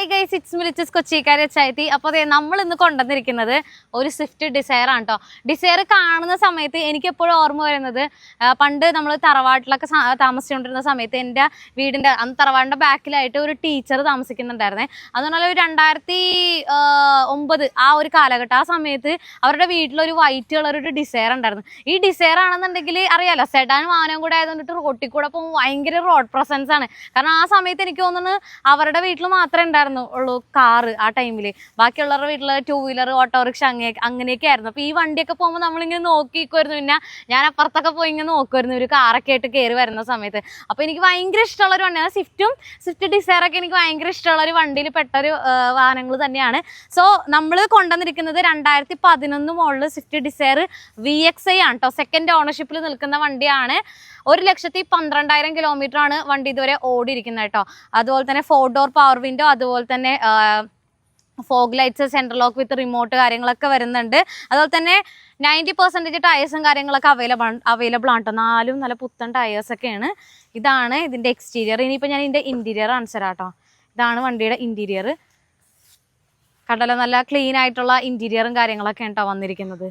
Hi guys, it's me Lichus കൊച്ചിക്കാരി എത്തി. അപ്പോൾ നമ്മൾ ഇന്ന് കൊണ്ടുവന്നിരിക്കുന്നത് ഒരു സ്വിഫ്റ്റ് ഡിസയർ ആണ് കേട്ടോ. ഡിസയർ കാണുന്ന സമയത്ത് എനിക്ക് എപ്പോഴും ഓർമ്മ വരുന്നത് പണ്ട് നമ്മൾ തറവാട്ടിലൊക്കെ താമസിച്ചുകൊണ്ടിരുന്ന സമയത്ത് എൻ്റെ വീടിൻ്റെ അന്ന് തറവാടിൻ്റെ ബാക്കിലായിട്ട് ഒരു ടീച്ചർ താമസിക്കുന്നുണ്ടായിരുന്നേ. അതുകൊണ്ട് ഒരു 2009 ആ ഒരു കാലഘട്ടം, ആ സമയത്ത് അവരുടെ വീട്ടിലൊരു വൈറ്റ് കളർ ഒരു ഡിസയർ ഉണ്ടായിരുന്നു. ഈ ഡിസയർ ആണെന്നുണ്ടെങ്കിൽ അറിയാലോ, സെഡാൻ വാഹനം കൂടെ ആയതുകൊണ്ടിട്ട് റോട്ടിൽ കൂടെ പോകുമ്പോൾ ഭയങ്കര റോഡ് പ്രസൻസ് ആണ്. കാരണം ആ സമയത്ത് എനിക്ക് തോന്നുന്നു അവരുടെ വീട്ടിൽ മാത്രമേ ഉണ്ടായിരുന്നുള്ളൂ കാറ് ആ ടൈമിൽ. ബാക്കിയുള്ളവരുടെ വീട്ടിൽ 2 വീലർ, ഓട്ടോറിക്ഷ അങ്ങനെയൊക്കെ ആയിരുന്നു. അപ്പോൾ ഈ വണ്ടിയൊക്കെ പോകുമ്പോൾ നമ്മളിങ്ങനെ നോക്കിക്കുമായിരുന്നു. പിന്നെ ഞാൻ അപ്പുറത്തൊക്കെ പോയി ഇങ്ങനെ നോക്കുമായിരുന്നു ഒരു കാറൊക്കെ ആയിട്ട് കയറി വരുന്ന സമയത്ത്. അപ്പോൾ എനിക്ക് ഭയങ്കര ഇഷ്ടമുള്ളൊരു വണ്ടിയാണ് സ്വിഫ്റ്റ് ഡിസയറൊക്കെ. എനിക്ക് ഭയങ്കര ഇഷ്ടമുള്ളൊരു വണ്ടിയിൽ പെട്ടൊരു വാഹനങ്ങൾ തന്നെയാണ്. സോ നമ്മൾ കൊണ്ടുവന്നിരിക്കുന്നത് 2011 മോഡൽ സ്വിഫ്റ്റ് ഡിസയർ VXi ആണ് കേട്ടോ. സെക്കൻഡ് ഓണർഷിപ്പിൽ നിൽക്കുന്ന വണ്ടിയാണ്. 1,12,000 കിലോമീറ്ററാണ് വണ്ടി ഇതുവരെ ഓടിയിരിക്കുന്നത് കേട്ടോ. അതുപോലെ തന്നെ 4 ഡോർ പവർ വിൻഡോ, അതുപോലെ തന്നെ ഫോഗ് ലൈറ്റ്സ്, സെൻട്രൽ ലോക്ക് വിത്ത് റിമോട്ട് കാര്യങ്ങളൊക്കെ വരുന്നുണ്ട്. അതുപോലെ തന്നെ 90% ടയേഴ്സും കാര്യങ്ങളൊക്കെ അവൈലബിൾ ആണ് കേട്ടോ. 4 നല്ല പുത്തൻ ടയേഴ്സൊക്കെയാണ്. ഇതാണ് ഇതിൻ്റെ എക്സ്റ്റീരിയർ. ഇനിയിപ്പോൾ ഞാൻ ഇതിൻ്റെ ഇൻറ്റീരിയർ കാണിച്ചു തരാം കേട്ടോ. ഇതാണ് വണ്ടിയുടെ ഇൻറ്റീരിയർ. കണ്ടല്ലോ, നല്ല ക്ലീൻ ആയിട്ടുള്ള ഇൻറ്റീരിയറും കാര്യങ്ങളൊക്കെ കേട്ടോ വന്നിരിക്കുന്നത്.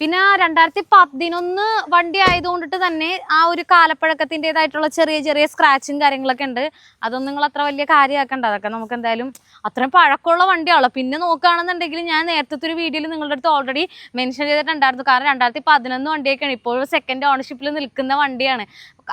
പിന്നെ 2011 വണ്ടി ആയതുകൊണ്ടിട്ട് തന്നെ ആ ഒരു കാലപ്പഴക്കത്തിൻ്റെതായിട്ടുള്ള ചെറിയ ചെറിയ സ്ക്രാച്ചും കാര്യങ്ങളൊക്കെ ഉണ്ട്. അതൊന്നും നിങ്ങൾ അത്ര വലിയ കാര്യമാക്കണ്ട. അതൊക്കെ നമുക്ക് എന്തായാലും അത്രയും പഴക്കമുള്ള വണ്ടിയാണല്ലോ. പിന്നെ നോക്കുകയാണെന്നുണ്ടെങ്കിൽ ഞാൻ നേരത്തെ ഒരു വീഡിയോയിൽ നിങ്ങളുടെ അടുത്ത് ഓൾറെഡി മെൻഷൻ ചെയ്തിട്ടുണ്ടായിരുന്നു. കാരണം 2011 വണ്ടിയൊക്കെയാണ്. ഇപ്പോഴും സെക്കൻഡ് ഓണർഷിപ്പിൽ നിൽക്കുന്ന വണ്ടിയാണ്.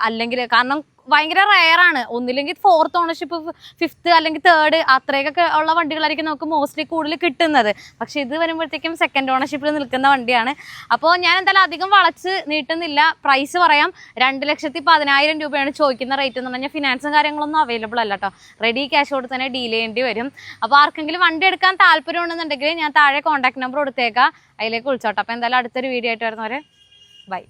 അല്ലെങ്കിൽ കാരണം ഭയങ്കര റെയറാണ്. ഒന്നില്ലെങ്കിൽ 4th ഓണർഷിപ്പ്, 5th അല്ലെങ്കിൽ 3rd അത്രയൊക്കെ ഉള്ള വണ്ടികളായിരിക്കും നമുക്ക് മോസ്റ്റ്ലി കൂടുതൽ കിട്ടുന്നത്. പക്ഷെ ഇത് വരുമ്പോഴത്തേക്കും സെക്കൻഡ് ഓണർഷിപ്പിൽ നിൽക്കുന്ന വണ്ടിയാണ്. അപ്പോൾ ഞാൻ എന്തായാലും അധികം വളച്ച് നീട്ടുന്നില്ല. പ്രൈസ് പറയാം. 2,10,000 രൂപയാണ് ചോദിക്കുന്ന റേറ്റ് എന്ന് പറഞ്ഞാൽ ഫിനാൻസും കാര്യങ്ങളൊന്നും അവൈലബിൾ അല്ല കേട്ടോ. റെഡി ക്യാഷ് കൊടുത്ത് തന്നെ ഡീൽ ചെയ്യേണ്ടി വരും. അപ്പോൾ ആർക്കെങ്കിലും വണ്ടി എടുക്കാൻ താല്പര്യം ഉണ്ടെന്നുണ്ടെങ്കിൽ ഞാൻ താഴെ കോൺടാക്ട് നമ്പർ കൊടുത്തേക്കാം, അതിലേക്ക് വിളിച്ചോട്ടെ. അപ്പോൾ എന്തായാലും അടുത്തൊരു വീഡിയോ ആയിട്ട് വരുന്നവരെ ബൈ.